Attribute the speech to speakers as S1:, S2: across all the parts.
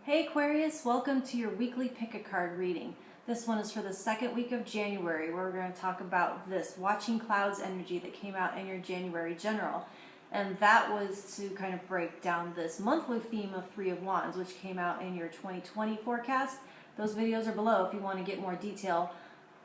S1: Hey Aquarius, welcome to your weekly pick a card reading. This one is for the second week of January, where we're going to talk about this watching clouds energy that came out in your January general. And that was to kind of break down this monthly theme of Three of Wands, which came out in your 2020 forecast. Those videos are below if you want to get more detail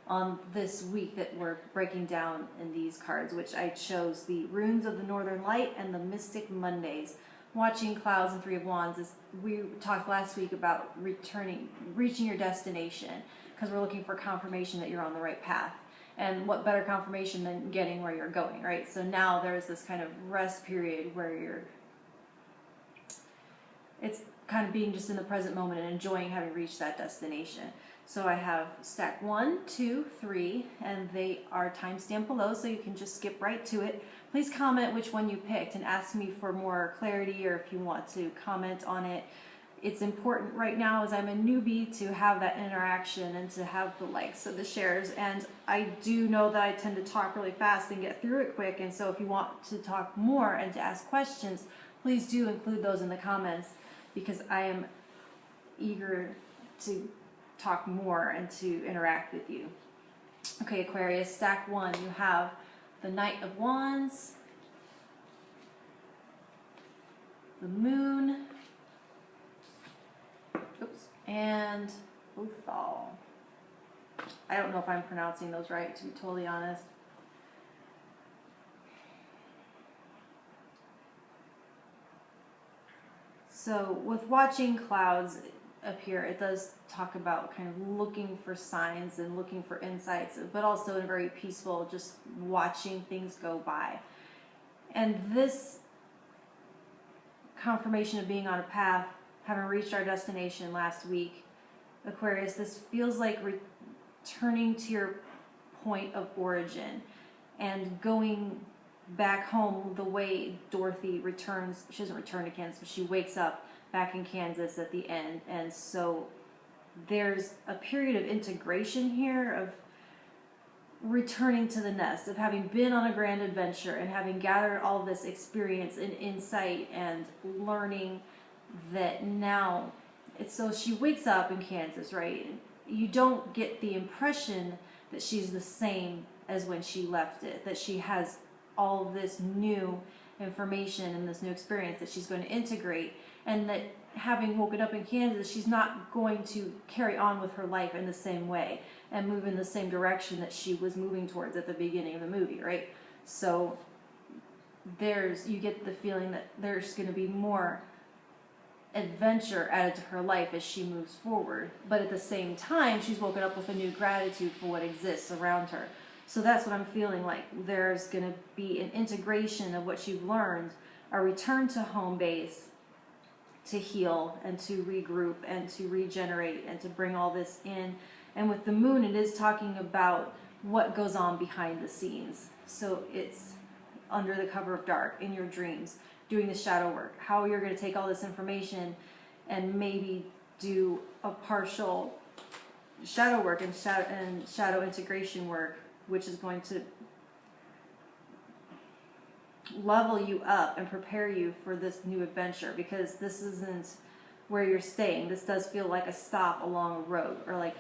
S1: on this week that we're breaking down in these cards, which I chose the Runes of the Northern Light and the Mystic Mondays. Watching clouds and Three of Wands is, we talked last week about reaching your destination, because we're looking for confirmation that you're on the right path. And what better confirmation than getting where you're going, right? So now there's this kind of rest period where it's kind of being just in the present moment and enjoying having reached that destination. So I have stack 1, 2, 3, and they are timestamped below, so you can just skip right to it. Please comment which one you picked and ask me for more clarity, or if you want to comment on it. It's important right now, as I'm a newbie, to have that interaction and to have the likes of the shares. And I do know that I tend to talk really fast and get through it quick, and so if you want to talk more and to ask questions, please do include those in the comments, because I am eager to talk more and to interact with you. Okay, Aquarius, stack 1, you have the Knight of Wands, the Moon, and Uthal. I don't know if I'm pronouncing those right, to be totally honest. So with watching clouds up here, it does talk about kind of looking for signs and looking for insights, but also in a very peaceful, just watching things go by. And this confirmation of being on a path, having reached our destination last week, Aquarius, this feels like returning to your point of origin and going back home the way Dorothy returns. She doesn't return to Kansas, but she wakes up back in Kansas at the end. And so there's a period of integration here, of returning to the nest, of having been on a grand adventure and having gathered all this experience and insight and learning that now it's, so she wakes up in Kansas, right? You don't get the impression that she's the same as when she left it, that she has all of this new information and this new experience that she's going to integrate, and that having woken up in Kansas, she's not going to carry on with her life in the same way and move in the same direction that she was moving towards at the beginning of the movie, right? So you get the feeling that there's going to be more adventure added to her life as she moves forward, but at the same time she's woken up with a new gratitude for what exists around her. So that's what I'm feeling like. There's going to be an integration of what you've learned, a return to home base to heal and to regroup and to regenerate and to bring all this in. And with the Moon, it is talking about what goes on behind the scenes. So it's under the cover of dark, in your dreams, doing the shadow work, how you're going to take all this information and maybe do a partial shadow work and shadow integration work, which is going to level you up and prepare you for this new adventure, because this isn't where you're staying. This does feel like a stop along a road, or like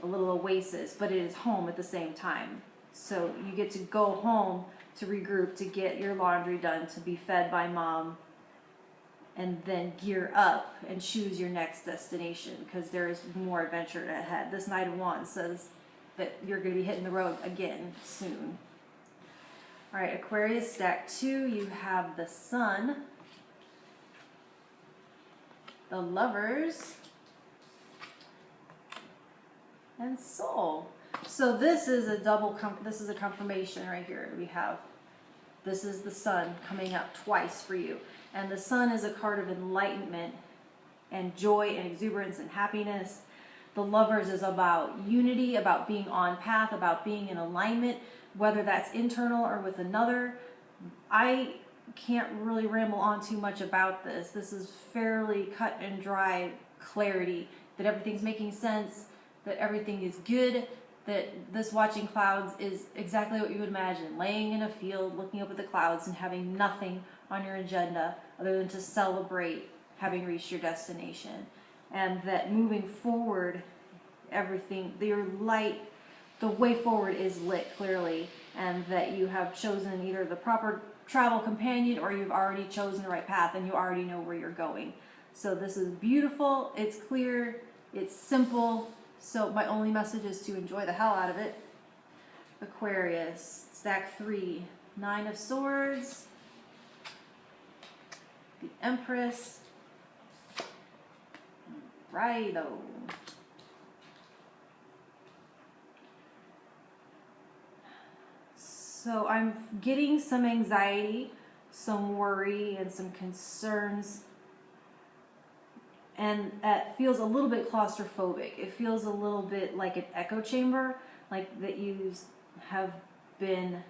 S1: a little oasis, but it is home at the same time. So you get to go home to regroup, to get your laundry done, to be fed by mom, and then gear up and choose your next destination, because there is more adventure ahead. This Knight of Wands says that you're going to be hitting the road again soon. All right, Aquarius, stack 2, you have the Sun, the Lovers, and Soul. So this is a this is a confirmation right here. This is the Sun coming up twice for you. And the Sun is a card of enlightenment and joy and exuberance and happiness. The Lovers is about unity, about being on path, about being in alignment, whether that's internal or with another. I can't really ramble on too much about this. This is fairly cut and dry clarity, that everything's making sense, that everything is good, that this watching clouds is exactly what you would imagine, laying in a field, looking up at the clouds and having nothing on your agenda other than to celebrate having reached your destination, and that moving forward, everything, your light, the way forward is lit clearly, and that you have chosen either the proper travel companion or you've already chosen the right path and you already know where you're going. So this is beautiful, it's clear, it's simple, so my only message is to enjoy the hell out of it. Aquarius, stack 3, 9 of Swords, the Empress, righto. So I'm getting some anxiety, some worry, and some concerns, and it feels a little bit claustrophobic. It feels a little bit like an echo chamber, like that you have been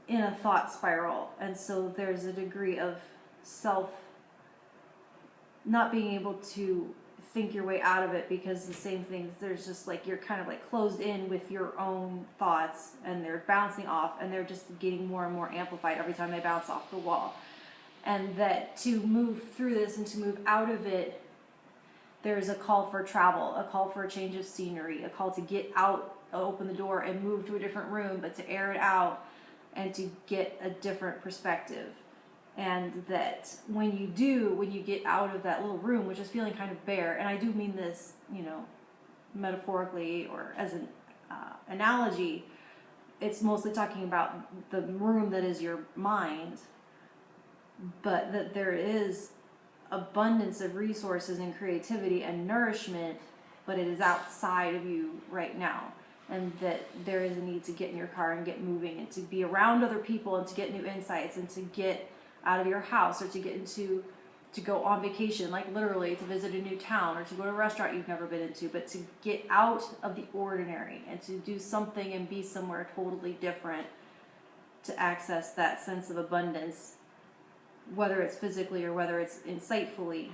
S1: in a thought spiral, and so there's a degree of not being able to think your way out of it, because the same things, there's just like you're kind of like closed in with your own thoughts, and they're bouncing off, and they're just getting more and more amplified every time they bounce off the wall. And that to move through this and to move out of it, there's a call for travel, a call for a change of scenery, a call to get out, open the door and move to a different room, but to air it out and to get a different perspective. And that when you get out of that little room, which is feeling kind of bare, and I do mean this, metaphorically or as an analogy, it's mostly talking about the room that is your mind, but that there is abundance of resources and creativity and nourishment, but it is outside of you right now. And that there is a need to get in your car and get moving and to be around other people and to get new insights and to get out of your house, or to go on vacation, like literally to visit a new town, or to go to a restaurant you've never been into, but to get out of the ordinary and to do something and be somewhere totally different, to access that sense of abundance, whether it's physically or whether it's insightfully,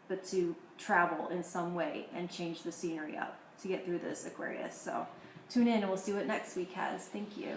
S1: but to travel in some way and change the scenery up to get through this, Aquarius. So tune in and we'll see what next week has. Thank you.